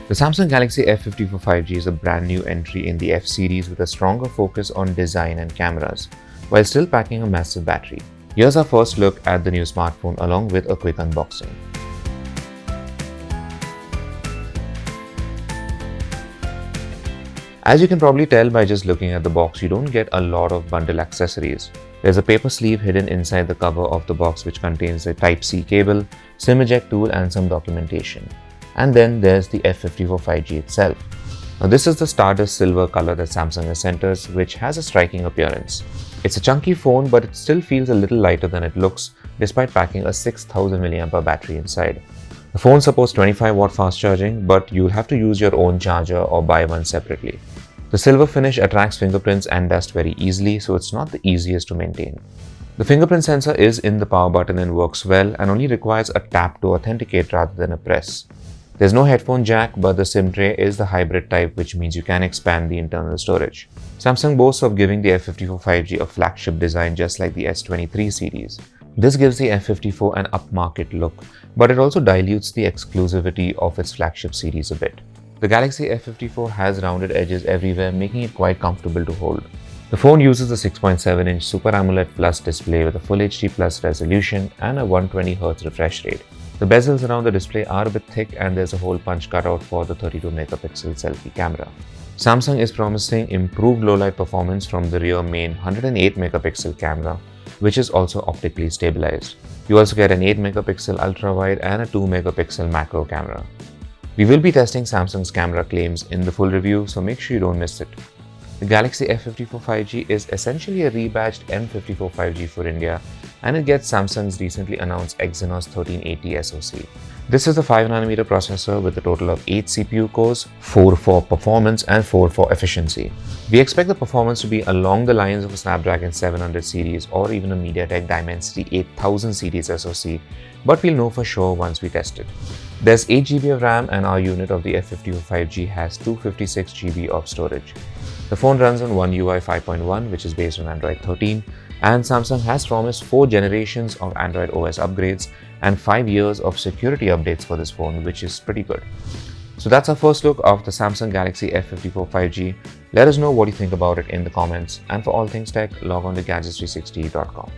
The Samsung Galaxy F54 5G is a brand new entry in the F series with a stronger focus on design and cameras, while still packing a massive battery. Here's our first look at the new smartphone along with a quick unboxing. As you can probably tell by just looking at the box, you don't get a lot of bundle accessories. There's a paper sleeve hidden inside the cover of the box which contains a Type-C cable, SIM eject tool and some documentation. And then there's the F54 5G itself. Now this is the Stardust silver color that Samsung has sent us, which has a striking appearance. It's a chunky phone, but it still feels a little lighter than it looks despite packing a 6000 mAh battery inside. The phone supports 25-watt fast charging, but you'll have to use your own charger or buy one separately. The silver finish attracts fingerprints and dust very easily, so it's not the easiest to maintain. The fingerprint sensor is in the power button and works well and only requires a tap to authenticate rather than a press. There's no headphone jack, but the SIM tray is the hybrid type, which means you can expand the internal storage. Samsung boasts of giving the F54 5G a flagship design just like the S23 series. This gives the F54 an upmarket look, but it also dilutes the exclusivity of its flagship series a bit. The Galaxy F54 has rounded edges everywhere, making it quite comfortable to hold. The phone uses a 6.7-inch Super AMOLED Plus display with a Full HD Plus resolution and a 120Hz refresh rate. The bezels around the display are a bit thick and there's a hole punch cutout for the 32-megapixel selfie camera. Samsung is promising improved low-light performance from the rear main 108-megapixel camera, which is also optically stabilized. You also get an 8-megapixel ultra-wide and a 2-megapixel macro camera. We will be testing Samsung's camera claims in the full review, so make sure you don't miss it. The Galaxy F54 5G is essentially a rebadged M54 5G for India, and it gets Samsung's recently announced Exynos 1380 SoC. This is a 5nm processor with a total of 8 CPU cores, 4 for performance and 4 for efficiency. We expect the performance to be along the lines of a Snapdragon 700 series or even a MediaTek Dimensity 8000 series SoC, but we'll know for sure once we test it. There's 8GB of RAM and our unit of the F54 5G has 256GB of storage. The phone runs on One UI 5.1, which is based on Android 13, and Samsung has promised 4 generations of Android OS upgrades and 5 years of security updates for this phone, which is pretty good. So that's our first look of the Samsung Galaxy F54 5G. Let us know what you think about it in the comments, and for all things tech, log on to gadgets360.com.